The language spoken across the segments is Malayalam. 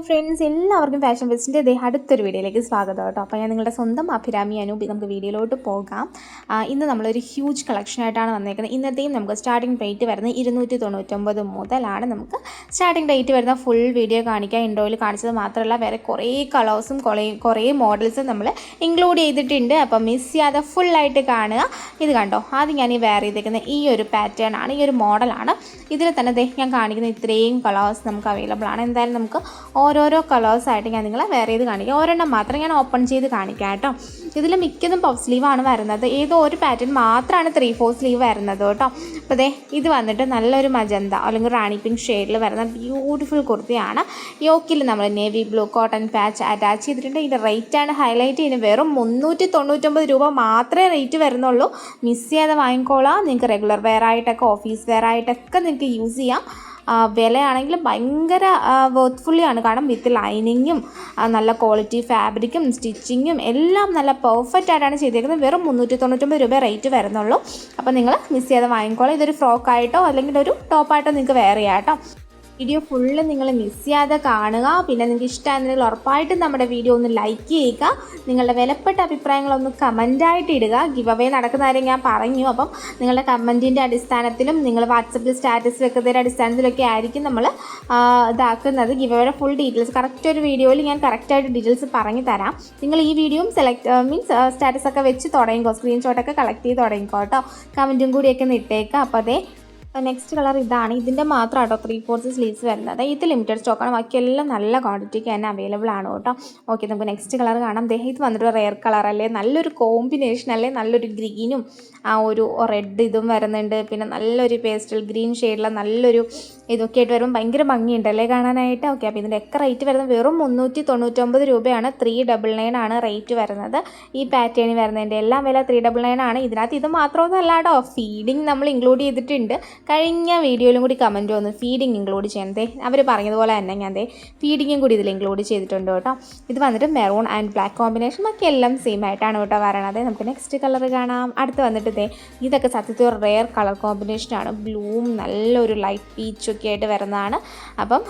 ഫ്രണ്ട്സ് എല്ലാവർക്കും ഫാഷൻ ഫെസ്റ്റിൻ്റെ അടുത്തൊരു വീഡിയോയിലേക്ക് സ്വാഗതം കേട്ടോ. അപ്പോൾ ഞാൻ നിങ്ങളുടെ സ്വന്തം അഭിരാമി അനൂപ്. നമുക്ക് വീഡിയോയിലോട്ട് പോകാം. ഇന്ന് നമ്മളൊരു ഹ്യൂജ് കളക്ഷനായിട്ടാണ് വന്നേക്കുന്നത്. ഇന്നത്തെയും നമുക്ക് സ്റ്റാർട്ടിംഗ് റേറ്റ് വരുന്നത് 299 മുതലാണ് നമുക്ക് സ്റ്റാർട്ടിംഗ് റേറ്റ് വരുന്ന ഫുൾ വീഡിയോ കാണിക്കാം. ഇൻട്രോയിൽ കാണിച്ചത് മാത്രമല്ല വേറെ കുറേ കളേഴ്സും കുറേ മോഡൽസും നമ്മൾ ഇൻക്ലൂഡ് ചെയ്തിട്ടുണ്ട്. അപ്പോൾ മിസ് ചെയ്യാതെ ഫുള്ളായിട്ട് കാണുക. ഇത് കണ്ടോ, ആദ്യം ഞാൻ ഈ വെയർ ചെയ്തേക്കുന്ന ഈ ഒരു പാറ്റേൺ ആണ്, ഈ ഒരു മോഡലാണ്. ഇതിൽ തന്നെ ഞാൻ കാണിക്കുന്ന ഇത്രയും കളേഴ്സ് നമുക്ക് അവൈലബിൾ ആണ്. എന്തായാലും നമുക്ക് ഓരോരോ കളേഴ്സായിട്ട് ഞാൻ നിങ്ങളെ വെയർ ചെയ്ത് കാണിക്കാം. ഒരെണ്ണം മാത്രം ഞാൻ ഓപ്പൺ ചെയ്ത് കാണിക്കാം കേട്ടോ. ഇതിൽ മിക്കതും പഫ് സ്ലീവാണ് വരുന്നത്. ഏതോ ഒരു പാറ്റേൺ മാത്രമാണ് 3/4 സ്ലീവ് വരുന്നത് കേട്ടോ. അപ്പോൾ ഇത് വന്നിട്ട് നല്ലൊരു മജന്ത അല്ലെങ്കിൽ റാണി പിങ്ക് ഷെയ്ഡിൽ വരുന്ന ബ്യൂട്ടിഫുൾ കുർത്തിയാണ്. യോക്കിൽ നമ്മൾ navy blue cotton patch attach ചെയ്തിട്ടുണ്ട്. ഇതിൻ്റെ റേറ്റാണ് ഹൈലൈറ്റ് ചെയ്യുന്നത്. വെറും 399 രൂപ മാത്രമേ റേറ്റ് വരുന്നുള്ളൂ. മിസ് ചെയ്യാതെ വാങ്ങിക്കോളാം. നിങ്ങൾക്ക് റെഗുലർ വെയർ ആയിട്ടൊക്കെ ഓഫീസ് വെയർ ആയിട്ടൊക്കെ നിങ്ങൾക്ക് യൂസ് ചെയ്യാം. വിലയാണെങ്കിൽ ഭയങ്കര വർത്ത്ഫുള്ളിയാണ്. കാരണം വിത്ത് ലൈനിങ്ങും നല്ല ക്വാളിറ്റി ഫാബ്രിക്കും സ്റ്റിച്ചിങ്ങും എല്ലാം നല്ല പെർഫെക്റ്റ് ആയിട്ടാണ് ചെയ്തേക്കുന്നത്. വെറും 399 രൂപ റേറ്റ് വരുന്നുള്ളൂ. അപ്പോൾ നിങ്ങൾ മിസ് ചെയ്യാതെ വാങ്ങിക്കോളാം. ഇതൊരു ഫ്രോക്കായിട്ടോ അല്ലെങ്കിൽ ഒരു ടോപ്പായിട്ടോ നിങ്ങൾക്ക് വെയർ ചെയ്യാം കേട്ടോ. വീഡിയോ ഫുള്ള് നിങ്ങൾ മിസ് ചെയ്യാതെ കാണുക. പിന്നെ നിങ്ങൾക്ക് ഇഷ്ടമായിരുന്നെങ്കിൽ ഉറപ്പായിട്ടും നമ്മുടെ വീഡിയോ ഒന്ന് ലൈക്ക് ചെയ്യുക. നിങ്ങളുടെ വിലപ്പെട്ട അഭിപ്രായങ്ങളൊന്ന് കമൻറ്റായിട്ട് ഇടുക. ഗിവ് അവേ നടക്കുന്ന കാര്യം ഞാൻ പറഞ്ഞു. അപ്പം നിങ്ങളുടെ കമൻറ്റിൻ്റെ അടിസ്ഥാനത്തിലും നിങ്ങൾ വാട്സപ്പിൽ സ്റ്റാറ്റസ് വെക്കുന്നതിൻ്റെ അടിസ്ഥാനത്തിലൊക്കെ ആയിരിക്കും നമ്മൾ ഇതാക്കുന്നത്. ഗിവ് അവയുടെ ഫുൾ ഡീറ്റെയിൽസ് കറക്റ്റ് ഒരു വീഡിയോയിൽ ഞാൻ കറക്റ്റായിട്ട് ഡീറ്റെയിൽസ് പറഞ്ഞു തരാം. നിങ്ങൾ ഈ വീഡിയോയും സ്റ്റാറ്റസൊക്കെ വെച്ച് തുടങ്ങിക്കോ, സ്ക്രീൻഷോട്ടൊക്കെ കളക്ട് ചെയ്ത് തുടങ്ങിക്കോ കേട്ടോ. കമൻറ്റും കൂടിയൊക്കെ ഇട്ടേക്കാം. അപ്പോൾ നെക്സ്റ്റ് കളർ ഇതാണ്. ഇതിൻ്റെ മാത്രം കേട്ടോ 3/4 സ്ലീവ്സ് വരുന്നത്. ഇത് ലിമിറ്റഡ് സ്റ്റോക്കാണ്. ബാക്കിയെല്ലാം നല്ല ക്വാണ്ടിറ്റിക്ക് തന്നെ അവൈലബിൾ ആണ് കേട്ടോ. ഓക്കെ, നമുക്ക് നെക്സ്റ്റ് കളർ കാണാം. ഇത് വന്നിട്ട് റെയർ കളർ അല്ലേ, നല്ലൊരു കോമ്പിനേഷൻ അല്ലേ. നല്ലൊരു ഗ്രീനും ഒരു റെഡ് ഇതും വരുന്നുണ്ട്. പിന്നെ നല്ലൊരു പേസ്റ്റൽ ഗ്രീൻ ഷെയ്ഡിലെ നല്ലൊരു ഇതൊക്കെ ആയിട്ട് വരുമ്പോൾ ഭയങ്കര ഭംഗിയുണ്ടല്ലേ കാണാനായിട്ട്. ഓക്കെ, അപ്പോൾ ഇതിൻ്റെ ഒക്കെ റേറ്റ് വരുന്നത് വെറും 399 രൂപയാണ്. 399 ആണ് റേറ്റ് വരുന്നത്. ഈ പാറ്റേണിൽ വരുന്നതിൻ്റെ എല്ലാം വില 399 ആണ്. ഇതിനകത്ത് ഇത് മാത്രമൊന്നുമല്ല കേട്ടോ, ഫീഡിങ് നമ്മൾ ഇൻക്ലൂഡ് ചെയ്തിട്ടുണ്ട്. കഴിഞ്ഞ വീഡിയോയിലും കൂടി കമൻറ്റ് വന്നു ഫീഡിങ് ഇൻക്ലൂഡ് ചെയ്യണതേ. അവർ പറഞ്ഞതുപോലെ തന്നെ ഞാൻ ഫീഡിങ്ങും കൂടി ഇതിൽ ഇൻക്ലൂഡ് ചെയ്തിട്ടുണ്ട് കേട്ടോ. ഇത് വന്നിട്ട് മെറൂൺ ആൻഡ് ബ്ലാക്ക് കോമ്പിനേഷൻ. ബാക്കി എല്ലാം സെയിം ആയിട്ടാണ് കേട്ടോ വരണത്. നമുക്ക് നെക്സ്റ്റ് കളർ കാണാം. അടുത്ത് വന്നിട്ട് ഇതൊക്കെ സത്യത്തിൽ ഒരു റെയർ കളർ കോമ്പിനേഷനാണ്. ബ്ലൂവും നല്ലൊരു ലൈറ്റ് പീച്ചൊക്കെ ആയിട്ട് വരുന്നതാണ്. അപ്പം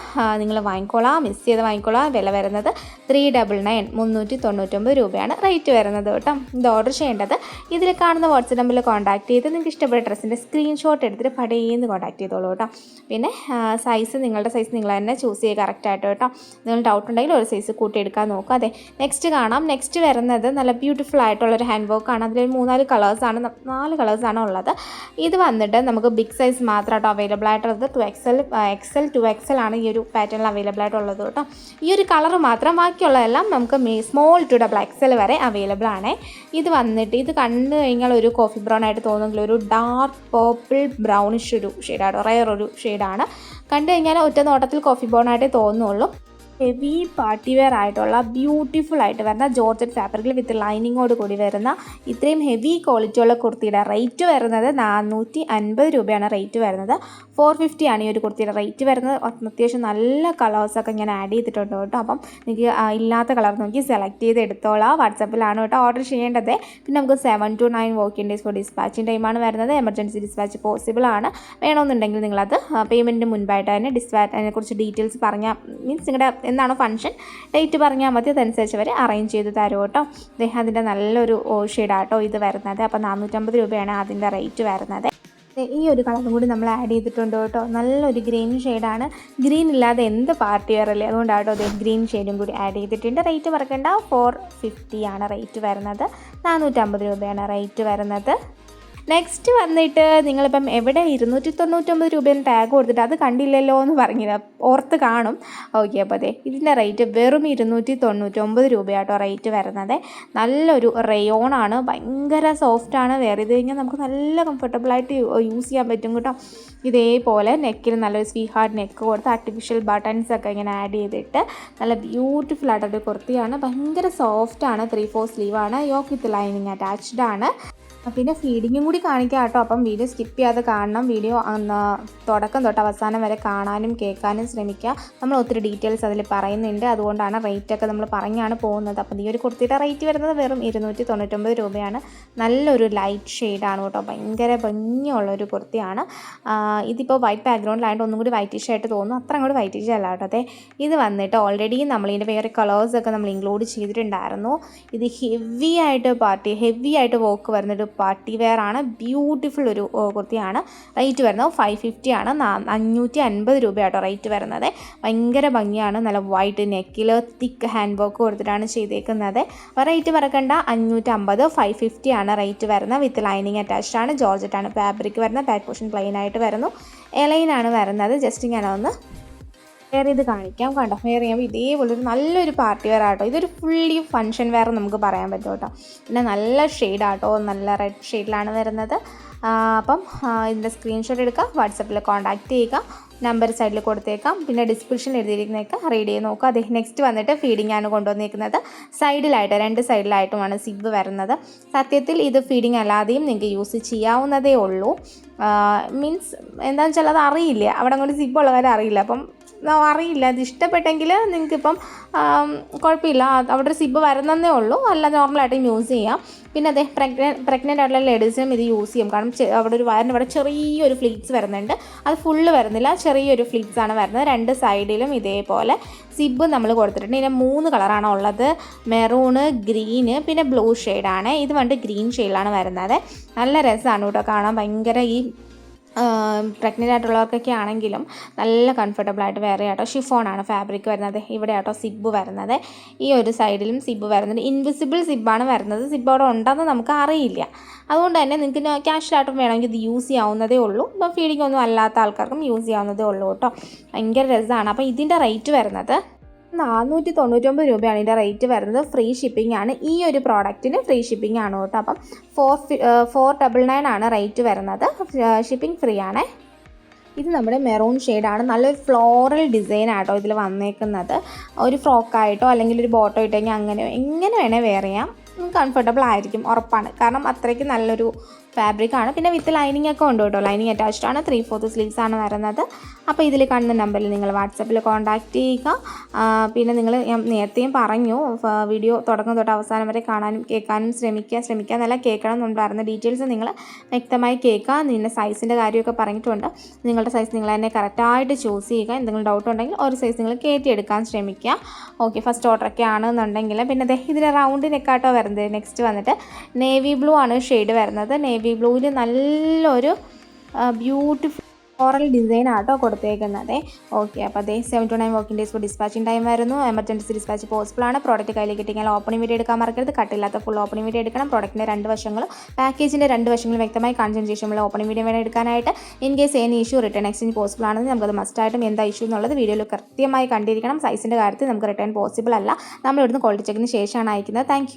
നിങ്ങൾ വാങ്ങിക്കോളാം, മിസ് ചെയ്ത് വാങ്ങിക്കോളാം. വില വരുന്നത് 399 399 രൂപയാണ് റേറ്റ് വരുന്നത് കേട്ടോ. ഇത് ഓർഡർ ചെയ്യേണ്ടത് ഇതിൽ കാണുന്ന വാട്സപ്പ് നമ്പറിൽ കോൺടാക്ട് ചെയ്ത് നിങ്ങൾക്ക് ഇഷ്ടപ്പെട്ട ഡ്രസ്സിൻ്റെ സ്ക്രീൻഷോട്ട് എടുത്തിട്ട് പടേന്ന് കോൺടാക്ട് ചെയ്തോളൂ കേട്ടോ. പിന്നെ സൈസ് നിങ്ങളുടെ സൈസ് നിങ്ങൾ തന്നെ ചൂസ് ചെയ്യുക കറക്റ്റായിട്ട് കേട്ടോ. നിങ്ങൾ ഡൗട്ട് ഉണ്ടെങ്കിൽ ഒരു സൈസ് കൂട്ടിയെടുക്കാൻ നോക്കുക. നെക്സ്റ്റ് കാണാം. നെക്സ്റ്റ് വരുന്നത് നല്ല ബ്യൂട്ടിഫുൾ ആയിട്ടുള്ളൊരു ഹാൻഡ് വർക്കാണ്. അതിൽ 4 കളേഴ്സാണ് ഉള്ളത്. ഇത് വന്നിട്ട് നമുക്ക് ബിഗ് സൈസ് മാത്രമായിട്ട് അവൈലബിൾ ആയിട്ടുള്ളത്. 2XL ആണ് ഈ ഒരു പാറ്റേണിൽ അവൈലബിൾ ആയിട്ടുള്ളത് കേട്ടോ. ഈ ഒരു കളർ മാത്രം, ബാക്കിയുള്ളതെല്ലാം നമുക്ക് സ്മോൾ ടു XL വരെ അവൈലബിൾ ആണ്. ഇത് വന്നിട്ട് ഇത് കണ്ടു കഴിഞ്ഞാൽ ഒരു കോഫി ബ്രൗൺ ആയിട്ട് തോന്നുമെങ്കിൽ ഒരു ഡാർക്ക് പേർപ്പിൾ ബ്രൗണിഷ് ഒരു ഷെയ്ഡാണ്, റയർ ഒരു ഷെയ്ഡാണ്. കണ്ടു കഴിഞ്ഞാൽ ഒറ്റ നോട്ടത്തിൽ കോഫി ബ്രൗൺ ആയിട്ടേ തോന്നുള്ളൂ. ഹെവി പാർട്ടി വെയർ ആയിട്ടുള്ള ബ്യൂട്ടിഫുൾ ആയിട്ട് വരുന്ന ജോർജറ്റ് ഫാബ്രിക്കിൽ വിത്ത് ലൈനിങ്ങോട് കൂടി വരുന്ന ഇത്രയും ഹെവി ക്വാളിറ്റിയുള്ള കുർത്തിയുടെ റേറ്റ് വരുന്നത് 450 രൂപയാണ് റേറ്റ് വരുന്നത്. 450 ആണ് ഈ ഒരു കുർത്തിയുടെ റേറ്റ് വരുന്നത്. അത്യാവശ്യം നല്ല കളേഴ്സൊക്കെ ഞാൻ ആഡ് ചെയ്തിട്ടുണ്ട് കേട്ടോ. അപ്പം നിങ്ങൾക്ക് ഇല്ലാത്ത കളർ നോക്കി സെലക്ട് ചെയ്ത് എടുത്തോളാം. വാട്സപ്പിലാണ് കേട്ടോ ഓർഡർ ചെയ്യേണ്ടത്. പിന്നെ നമുക്ക് 7 to 9 working days for dispatching ടൈമാണ് വരുന്നത്. എമർജൻസി ഡിസ്പാച്ച് പോസിബിൾ ആണ്. വേണമെന്നുണ്ടെങ്കിൽ നിങ്ങളത് പേയ്മെൻറ്റിന് മുൻപായിട്ട് തന്നെ അതിനെക്കുറിച്ച് ഡീറ്റെയിൽസ് പറഞ്ഞാൽ നിങ്ങളുടെ എന്നാണോ ഫംഗ്ഷൻ ഡേറ്റ് പറഞ്ഞാൽ മതി, അതനുസരിച്ച് അവർ അറേഞ്ച് ചെയ്ത് തരും കേട്ടോ. അതിൻ്റെ നല്ലൊരു ഷെയ്ഡാട്ടോ ഇത് വരുന്നത്. അപ്പോൾ 450 രൂപയാണ് അതിൻ്റെ റേറ്റ് വരുന്നത്. ഈ ഒരു കളറും കൂടി നമ്മൾ ആഡ് ചെയ്തിട്ടുണ്ട് കേട്ടോ. നല്ലൊരു ഗ്രീൻ ഷെയ്ഡാണ്. ഗ്രീൻ ഇല്ലാതെ എന്ത് പാർട്ടി വെയർ അല്ലേ, അതുകൊണ്ടാട്ടോ ഗ്രീൻ ഷെയ്ഡും കൂടി ആഡ് ചെയ്തിട്ടുണ്ട്. റേറ്റ് പറക്കേണ്ട 450 ആണ് റേറ്റ് വരുന്നത്. 450 രൂപയാണ് റേറ്റ് വരുന്നത്. നെക്സ്റ്റ് വന്നിട്ട് നിങ്ങളിപ്പം എവിടെ 299 രൂപയെന്ന് ടാഗ് കൊടുത്തിട്ട് അത് കണ്ടില്ലല്ലോ എന്ന് പറഞ്ഞില്ല, ഓർത്ത് കാണും. ഓക്കെ, അപ്പോൾ ഇതിൻ്റെ റേറ്റ് വെറും 299 രൂപയാട്ടോ റേറ്റ് വരുന്നത്. നല്ലൊരു റയോണാണ്, ഭയങ്കര സോഫ്റ്റാണ്. വെയർ ചെയ്ത് കഴിഞ്ഞാൽ നമുക്ക് നല്ല കംഫർട്ടബിളായിട്ട് യൂസ് ചെയ്യാൻ പറ്റും കേട്ടോ. ഇതേപോലെ നെക്കിൽ നല്ലൊരു സ്വീ ഹാർട്ട് നെക്ക് കൊടുത്ത് ആർട്ടിഫിഷ്യൽ ബട്ടൺസൊക്കെ ഇങ്ങനെ ആഡ് ചെയ്തിട്ട് നല്ല ബ്യൂട്ടിഫുൾ ആയിട്ടൊരു കുർത്തിയാണ്. ഭയങ്കര സോഫ്റ്റാണ്. 3/4 സ്ലീവാണ്. യോക്ക് വിത്ത് ലൈനിങ് അറ്റാച്ച്ഡ് ആണ്. പിന്നെ ഫീഡിങ്ങും കൂടി കാണിക്കാം കേട്ടോ. അപ്പം വീഡിയോ സ്കിപ്പ് ചെയ്യാതെ കാണണം. വീഡിയോ തുടക്കം തൊട്ട് അവസാനം വരെ കാണാനും കേൾക്കാനും ശ്രമിക്കുക. നമ്മൾ ഒത്തിരി ഡീറ്റെയിൽസ് അതിൽ പറയുന്നുണ്ട്. അതുകൊണ്ടാണ് റേറ്റൊക്കെ നമ്മൾ പറഞ്ഞാണ് പോകുന്നത്. അപ്പം ഈ ഒരു കുർത്തിയുടെ റേറ്റ് വരുന്നത് വെറും 299 രൂപയാണ്. നല്ലൊരു ലൈറ്റ് ഷെയ്ഡാണ് കേട്ടോ. ഭയങ്കര ഭംഗിയുള്ളൊരു കുർത്തിയാണ്. ഇതിപ്പോൾ വൈറ്റ് ബാക്ക്ഗ്രൗണ്ടിലായിട്ട് ഒന്നും കൂടി വൈറ്റിഷ് ആയിട്ട് തോന്നുന്നു. അത്ര അങ്ങോട്ട് വൈറ്റിഷ് അല്ല കേട്ടോ. അതെ, ഇത് വന്നിട്ട് ഓൾറെഡി നമ്മളിതിൻ്റെ വേറെ കളേഴ്സൊക്കെ നമ്മൾ ഇൻക്ലൂഡ് ചെയ്തിട്ടുണ്ടായിരുന്നു. ഇത് ഹെവി ആയിട്ട് വർക്ക് വരുന്നൊരു പാർട്ടി വെയർ ആണ്. ബ്യൂട്ടിഫുൾ ഒരു കുർത്തിയാണ്. റേറ്റ് വരുന്നത് 550 ആണ്. 550 രൂപയാട്ടോ റേറ്റ് വരുന്നത്. ഭയങ്കര ഭംഗിയാണ്. നല്ല വൈറ്റ് നെക്കിൽ തിക്ക് ഹാൻഡ് വർക്ക് കൊടുത്തിട്ടാണ് ചെയ്തേക്കുന്നത്. റേറ്റ് മറക്കണ്ട, 550. 550 ആണ് റേറ്റ് വരുന്നത്. വിത്ത് ലൈനിങ് അറ്റാച്ച്ഡ് ആണ്. ജോർജറ്റാണ് ഫാബ്രിക് വരുന്നത്. ബാക്ക് പോർഷൻ പ്ലെയിൻ ആയിട്ട് വരുന്നു. എലൈനാണ് വരുന്നത്. ജസ്റ്റ് ഞാനൊന്ന് വെയർ ചെയ്ത് കാണിക്കാം. കണ്ടോ, വെയർ ചെയ്യുമ്പോൾ ഇതേപോലൊരു നല്ലൊരു പാർട്ടി വെയർ ആട്ടോ. ഇതൊരു ഫുള്ളി ഫങ്ഷൻ വെയർ നമുക്ക് പറയാൻ പറ്റും കേട്ടോ. പിന്നെ നല്ല ഷെയ്ഡാട്ടോ, നല്ല റെഡ് ഷെയ്ഡിലാണ് വരുന്നത്. അപ്പം ഇതിൻ്റെ സ്ക്രീൻഷോട്ട് എടുക്കുക, വാട്സപ്പിൽ കോൺടാക്റ്റ് ചെയ്യുക. നമ്പർ സൈഡിൽ കൊടുത്തേക്കാം. പിന്നെ ഡിസ്ക്രിപ്ഷനിൽ എഴുതിയിരിക്കുന്നതൊക്കെ റീഡ് ചെയ്ത് നോക്കുക. അതേ, നെക്സ്റ്റ് വന്നിട്ട് ഫീഡിംഗ് ആണ് കൊണ്ടുവന്നിരിക്കുന്നത്. സൈഡിലായിട്ട് 2 സൈഡിലായിട്ടുമാണ് സിബ് വരുന്നത്. സത്യത്തിൽ ഇത് ഫീഡിംഗ് അല്ലാതെയും നിങ്ങൾക്ക് യൂസ് ചെയ്യാവുന്നതേ ഉള്ളൂ. മീൻസ് എന്താണെന്ന് വെച്ചാൽ അത് അറിയില്ല, അവിടെ കൊണ്ട് സിബുള്ള കാര്യം അറിയില്ല. അപ്പം അറിയില്ല, അത് ഇഷ്ടപ്പെട്ടെങ്കിൽ നിങ്ങൾക്കിപ്പം കുഴപ്പമില്ല, അവിടെ ഒരു സിബ് വരുന്നതേ ഉള്ളൂ. അല്ല, നോർമലായിട്ടും യൂസ് ചെയ്യാം. പിന്നെ അതേ, പ്രഗ്നൻ്റ് ആയിട്ടുള്ള ലേഡീസിനും ഇത് യൂസ് ചെയ്യും. കാരണം അവിടെ ഒരു വയറിന് ഇവിടെ ചെറിയൊരു ഫ്ലീറ്റ്സ് വരുന്നുണ്ട്. അത് ഫുള്ള് വരുന്നില്ല, ചെറിയൊരു ഫ്ലീറ്റ്സ് ആണ് വരുന്നത്. 2 സൈഡിലും ഇതേപോലെ സിബ് നമ്മൾ കൊടുത്തിട്ടുണ്ട്. ഇതിന് 3 കളറാണ് ഉള്ളത്. മെറൂണ്, ഗ്രീന്, പിന്നെ ബ്ലൂ ഷെയ്ഡാണ്. ഇത് വന്നിട്ട് ഗ്രീൻ ഷെയ്ഡിലാണ് വരുന്നത്. നല്ല രസമാണ് കേട്ടോ കാണാൻ. ഭയങ്കര ഈ പ്രഗ്നൻ്റ് ആയിട്ടുള്ളവർക്കൊക്കെ ആണെങ്കിലും നല്ല കംഫർട്ടബിളായിട്ട് വേറെ ആട്ടോ. ഷിഫോണാണ് ഫാബ്രിക് വരുന്നത്. ഇവിടെ ആട്ടോ സിബ് വരുന്നത്. ഈ ഒരു സൈഡിലും സിബ് വരുന്നത്. ഇൻവിസിബിൾ സിബാണ് വരുന്നത്. സിബ് അവിടെ ഉണ്ടെന്ന് നമുക്ക് അറിയില്ല. അതുകൊണ്ട് തന്നെ നിങ്ങൾക്ക് ക്യാഷ്വലായിട്ടും വേണമെങ്കിൽ ഇത് യൂസ് ചെയ്യാവുന്നതേ ഉള്ളൂ. ഇപ്പോൾ ഫീഡിംഗ് ഒന്നും അല്ലാത്ത ആൾക്കാർക്കും യൂസ് ചെയ്യാവുന്നതേ ഉള്ളൂ കേട്ടോ. ഭയങ്കര രസമാണ്. അപ്പോൾ ഇതിൻ്റെ റേറ്റ് വരുന്നത് 499 രൂപയാണ് ഇതിൻ്റെ റേറ്റ് വരുന്നത്. ഫ്രീ ഷിപ്പിംഗ് ആണ്. ഈ ഒരു പ്രോഡക്റ്റിന് ഫ്രീ ഷിപ്പിംഗ് ആണ് കേട്ടോ. അപ്പം 499 ആണ് റേറ്റ് വരുന്നത്. ഷിപ്പിംഗ് ഫ്രീ ആണ്. ഇത് നമ്മുടെ മെറൂൺ ഷെയ്ഡാണ്. നല്ലൊരു ഫ്ലോറൽ ഡിസൈൻ ആട്ടോ ഇതിൽ വന്നേക്കുന്നത്. ഒരു ഫ്രോക്കായിട്ടോ അല്ലെങ്കിൽ ഒരു ബോട്ടോ ഇട്ടെങ്കിൽ അങ്ങനെ എങ്ങനെ വേണേൽ വെയർ ചെയ്യാം. കംഫർട്ടബിൾ ആയിരിക്കും, ഉറപ്പാണ്. കാരണം അത്രയ്ക്ക് നല്ലൊരു ഫാബ്രിക്കാണ്. പിന്നെ വിത്ത് ലൈനിങ് ഒക്കെ ഉണ്ട് കേട്ടോ. ലൈനിങ് അറ്റാച്ച്ഡ് ആണ്. 3/4 സ്ലീവ്സ് ആണ് വരുന്നത്. അപ്പോൾ ഇതിൽ കാണുന്ന നമ്പറിൽ നിങ്ങൾ വാട്സപ്പിൽ കോൺടാക്റ്റ് ചെയ്യുക. പിന്നെ ഞാൻ നേരത്തെയും പറഞ്ഞു, വീഡിയോ തുടക്കം തൊട്ട് അവസാനം വരെ കാണാനും കേൾക്കാനും ശ്രമിക്കുക എന്നല്ല, കേൾക്കണം എന്നുണ്ടായിരുന്ന ഡീറ്റെയിൽസ് നിങ്ങൾ വ്യക്തമായി കേൾക്കുക. നിങ്ങളുടെ സൈസിൻ്റെ കാര്യമൊക്കെ പറഞ്ഞിട്ടുണ്ട്. നിങ്ങളുടെ സൈസ് നിങ്ങൾ തന്നെ കറക്റ്റായിട്ട് ചൂസ് ചെയ്യുക. എന്തെങ്കിലും ഡൗട്ട് ഉണ്ടെങ്കിൽ ഒരു സൈസ് നിങ്ങൾ കയറ്റിയെടുക്കാൻ ശ്രമിക്കുക. ഓക്കെ, ഫസ്റ്റ് ഓർഡറൊക്കെ ആണെന്നുണ്ടെങ്കിൽ. പിന്നെ ഇതിൻ്റെ റൗണ്ട് നെക്കാട്ടോ വരുന്നത്. നെക്സ്റ്റ് വന്നിട്ട് നേവി ബ്ലൂ ആണ് ഷെയ്ഡ് വരുന്നത്. നേവി ബ്ലൂവിൽ നല്ലൊരു ബ്യൂട്ടിഫുൾ ഫ്ലോറൽ ഡിസൈൻ ആട്ടോ കൊടുത്തേക്കുന്നത്. ഓക്കെ, അപ്പോൾ അതേ 7 to 9 working days for dispatching time വരുന്നു. എമർജൻസി ഡിസ്പാച്ച് പോസിബിൾ ആണ്. പ്രോഡക്റ്റ് കയ്യിലേക്ക് കിട്ടിയാൽ ഓപ്പണിംഗ് വീഡിയോ എടുക്കാൻ മറക്കരുത്. കട്ടില്ലാത്ത ഫുൾ ഓപ്പണിംഗ് വീഡിയോ എടുക്കണം. പ്രോഡക്റ്റിൻ്റെ 2 വശങ്ങളും പാക്കേജിൻ്റെ 2 വശങ്ങളും വ്യക്തമായി കാണിച്ചതിന് ശേഷമുള്ള ഓപ്പണിംഗ് വീഡിയോ വേണം എടുക്കാനായിട്ട്. In case any issue return exchange possible ആണെങ്കിൽ നമുക്കത് മസ്റ്റായിട്ടും എന്താ ഇഷ്യൂ എന്നുള്ളത് വീഡിയോയിൽ കൃത്യമായി കണ്ടിരിക്കണം. സൈസിൻ്റെ കാര്യത്തിൽ നമുക്ക് റിട്ടേൺ പോസിബിൾ അല്ല. നമ്മൾ ഇവിടുന്ന് ക്വാളിറ്റി ചെക്കിന് ശേഷമാണ് അയക്കുന്നത്. താങ്ക്